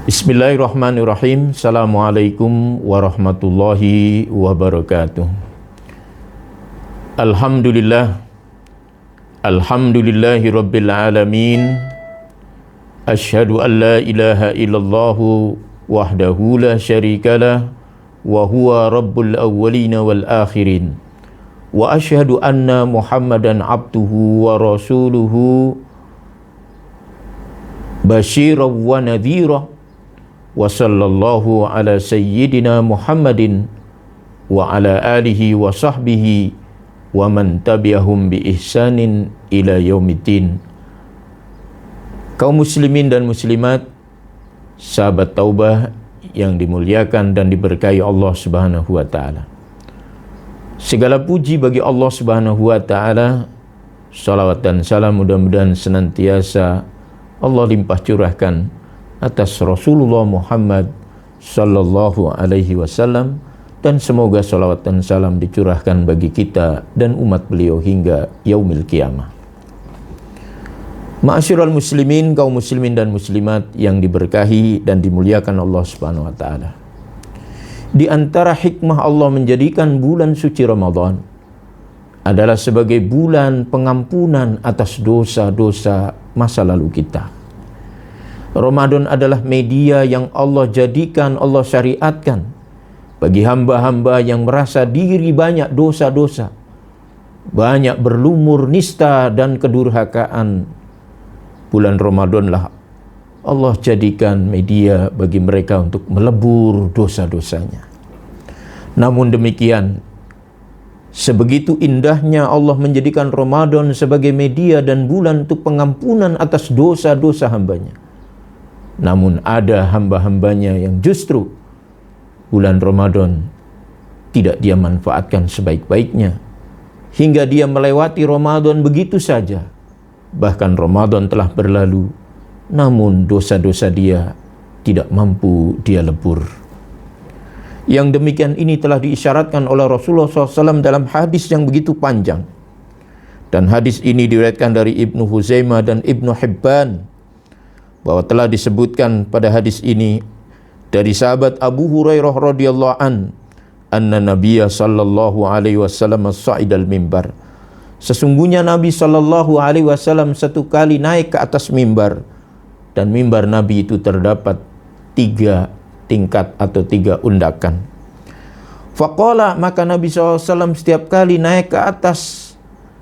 Bismillahirrahmanirrahim. Assalamualaikum warahmatullahi wabarakatuh. Alhamdulillah. Alhamdulillahi rabbil alamin. Asyhadu an la ilaha illallah wahdahu la syarikalah wa huwa rabbul awwalina wal akhirin. Wa asyhadu anna Muhammadan abduhu wa rasuluhu basyiran wa nadhira. Wa sallallahu ala sayyidina Muhammadin wa ala alihi wa sahbihi wa man tabi'ahum bi ihsanin ila yaumiddin. Kaum muslimin dan muslimat, sahabat taubah yang dimuliakan dan diberkahi Allah Subhanahu wa taala. Segala puji bagi Allah Subhanahu wa taala. Salawat dan salam mudah-mudahan senantiasa Allah limpah curahkan atas Rasulullah Muhammad sallallahu alaihi wasallam, dan semoga salawat dan salam dicurahkan bagi kita dan umat beliau hingga yaumil qiyamah. Ma'asyiral muslimin, kaum muslimin dan muslimat yang diberkahi dan dimuliakan Allah Subhanahu wa taala. Di antara hikmah Allah menjadikan bulan suci Ramadan adalah sebagai bulan pengampunan atas dosa-dosa masa lalu kita. Ramadan adalah media yang Allah jadikan, Allah syariatkan bagi hamba-hamba yang merasa diri banyak dosa-dosa, banyak berlumur nista dan kedurhakaan. Bulan Ramadanlah Allah jadikan media bagi mereka untuk melebur dosa-dosanya. Namun demikian, sebegitu indahnya Allah menjadikan Ramadan sebagai media dan bulan untuk pengampunan atas dosa-dosa hambanya. Namun ada hamba-hambanya yang justru bulan Ramadan tidak dia manfaatkan sebaik-baiknya, hingga dia melewati Ramadan begitu saja. Bahkan Ramadan telah berlalu, namun dosa-dosa dia tidak mampu dia lebur. Yang demikian ini telah diisyaratkan oleh Rasulullah SAW dalam hadis yang begitu panjang. Dan hadis ini diriwayatkan dari Ibnu Huzaimah dan Ibnu Hibban, bahwa telah disebutkan pada hadis ini dari sahabat Abu Hurairah radhiyallahu anna Nabiyya sallallahu alaihi wasallam sa'idal mimbar. Sesungguhnya Nabi sallallahu alaihi wasallam satu kali naik ke atas mimbar, dan mimbar Nabi itu terdapat 3 tingkat atau 3 undakan. Faqala, maka Nabi SAW setiap kali naik ke atas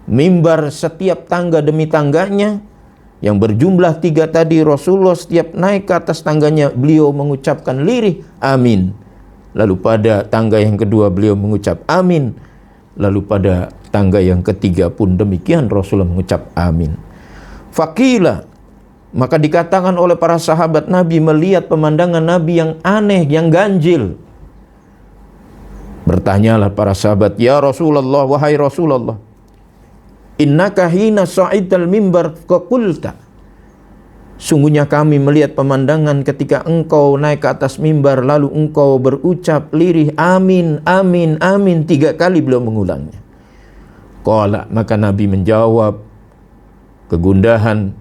mimbar, setiap tangga demi tangganya yang berjumlah 3 tadi, Rasulullah setiap naik ke atas tangganya beliau mengucapkan lirih amin. Lalu pada tangga yang kedua beliau mengucap amin. Lalu pada tangga yang ketiga pun demikian Rasulullah mengucap amin. Faqila, maka dikatakan oleh para sahabat Nabi melihat pemandangan Nabi yang aneh, yang ganjil. Bertanyalah para sahabat, ya Rasulullah, wahai Rasulullah, innaka hina sa'idal mimbar qulta, sungguhnya kami melihat pemandangan ketika engkau naik ke atas mimbar lalu engkau berucap lirih amin, amin, amin 3 kali beliau mengulangnya. Qala, maka Nabi menjawab kegundahan,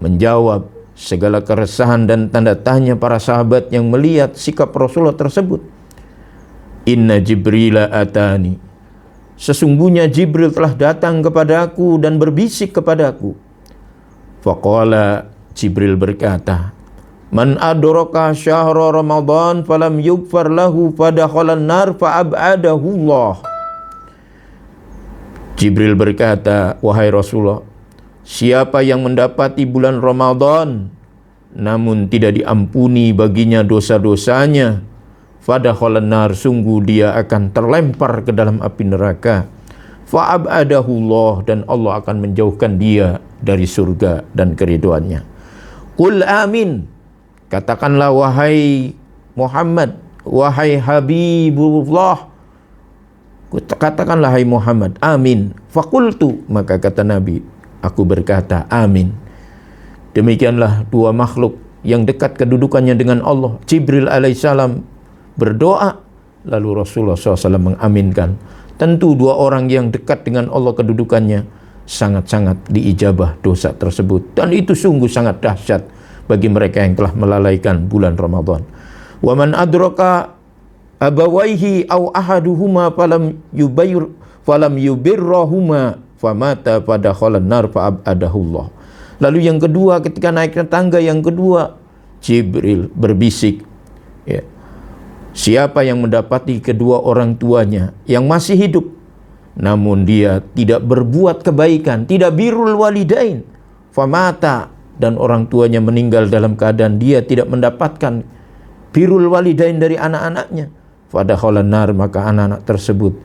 menjawab segala keresahan dan tanda tanya para sahabat yang melihat sikap Rasulullah tersebut. Inna Jibrila atani, sesungguhnya Jibril telah datang kepadaku dan berbisik kepadaku. Faqala, Jibril berkata, man adraka syahra Ramadan falam yughfar lahu fadakhalan nar fa'ab'adahu Allah. Jibril berkata, wahai Rasulullah, siapa yang mendapati bulan Ramadan namun tidak diampuni baginya dosa-dosanya, fadakhalan nar, sungguh dia akan terlempar ke dalam api neraka. Fa'ab'adahu Allah, dan Allah akan menjauhkan dia dari surga dan keridhoannya. Qul amin, katakanlah wahai Muhammad, wahai Habibullah, katakanlah hai Muhammad, amin. Faqultu, maka kata Nabi, aku berkata amin. Demikianlah 2 makhluk yang dekat kedudukannya dengan Allah. Jibril alaihissalam berdoa, lalu Rasulullah SAW mengaminkan. Tentu 2 orang yang dekat dengan Allah kedudukannya sangat-sangat diijabah dosa tersebut. Dan itu sungguh sangat dahsyat bagi mereka yang telah melalaikan bulan Ramadan. Wa man adraka abawaihi aw ahaduhuma falam yubirrahuma famata fadakhalan nar fa'abadahullah. Lalu yang kedua, ketika naik ke tangga yang kedua, Jibril berbisik, ya, siapa yang mendapati kedua orang tuanya yang masih hidup namun dia tidak berbuat kebaikan, tidak birrul walidain, famata, dan orang tuanya meninggal dalam keadaan dia tidak mendapatkan birrul walidain dari anak-anaknya, fadakhalan nar, maka anak-anak tersebut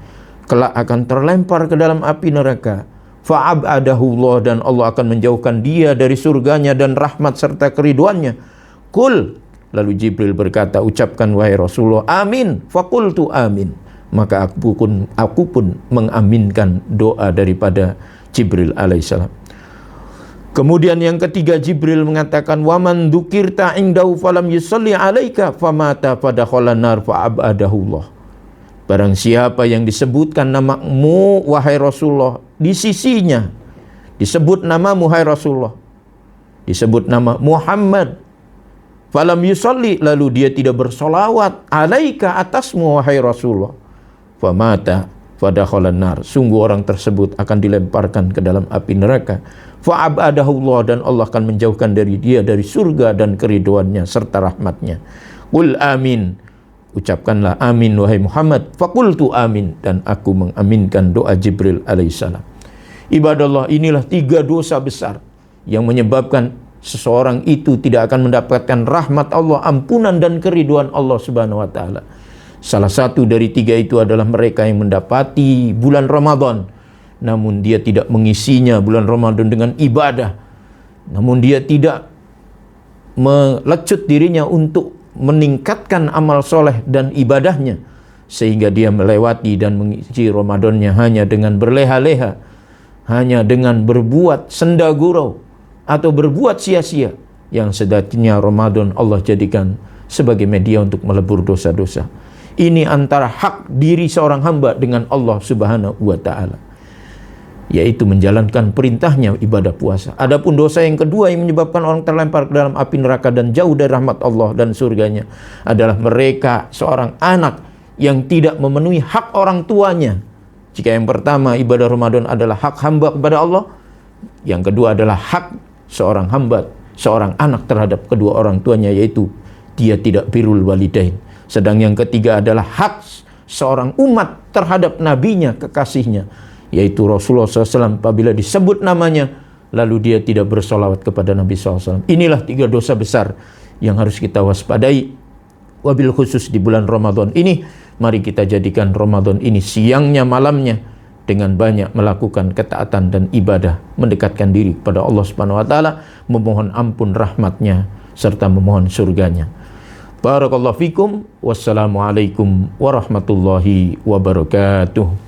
kelak akan terlempar ke dalam api neraka. Fa'abadahullah, dan Allah akan menjauhkan dia dari surganya dan rahmat serta keriduannya. Kul, lalu Jibril berkata, ucapkan wahai Rasulullah, amin. Faqultu amin. Maka aku pun mengaminkan doa daripada Jibril alaihissalam. Kemudian yang ketiga, Jibril mengatakan, waman dzukirta indahu falam yusalli alaika famata fadakhalan nar fa'abadahullah. Barang siapa yang disebutkan namamu wahai Rasulullah di sisinya, disebut namamu wahai Rasulullah, disebut nama Muhammad, falam yusalli, lalu dia tidak bersolawat alaika atasmu wahai Rasulullah, famata fadakhalan nar, sungguh orang tersebut akan dilemparkan ke dalam api neraka. Fa'abadahullah, dan Allah akan menjauhkan dari dia dari surga dan keriduannya serta rahmatnya. Qul amin, ucapkanlah amin wahai Muhammad. Faqultu amin, dan aku mengaminkan doa Jibril alaihissalam. Ibadallah, inilah 3 dosa besar yang menyebabkan seseorang itu tidak akan mendapatkan rahmat Allah, ampunan dan keriduan Allah subhanahu wa ta'ala. Salah satu dari 3 itu adalah mereka yang mendapati bulan Ramadan namun dia tidak mengisinya bulan Ramadan dengan ibadah, namun dia tidak melecut dirinya untuk meningkatkan amal soleh dan ibadahnya, sehingga dia melewati dan mengisi Ramadannya hanya dengan berleha-leha, hanya dengan berbuat senda gurau atau berbuat sia-sia, yang sejatinya Ramadan Allah jadikan sebagai media untuk melebur dosa-dosa. Ini antara hak diri seorang hamba dengan Allah subhanahu wa ta'ala, yaitu menjalankan perintahnya ibadah puasa. Adapun dosa yang kedua yang menyebabkan orang terlempar ke dalam api neraka dan jauh dari rahmat Allah dan surganya adalah mereka, seorang anak yang tidak memenuhi hak orang tuanya. Jika yang pertama ibadah Ramadan adalah hak hamba kepada Allah, yang kedua adalah hak seorang hamba, seorang anak terhadap kedua orang tuanya, yaitu dia tidak birrul walidain. Sedang yang ketiga adalah hak seorang umat terhadap nabinya, kekasihnya, yaitu Rasulullah SAW. Apabila disebut namanya lalu dia tidak bersolawat kepada Nabi SAW. Inilah 3 dosa besar yang harus kita waspadai, wabil khusus di bulan Ramadan ini. Mari kita jadikan Ramadan ini siangnya malamnya dengan banyak melakukan ketaatan dan ibadah, mendekatkan diri kepada Allah Subhanahu wa taala, memohon ampun rahmatnya serta memohon surganya. Barakallahu fikum. Wassalamualaikum warahmatullahi wabarakatuh.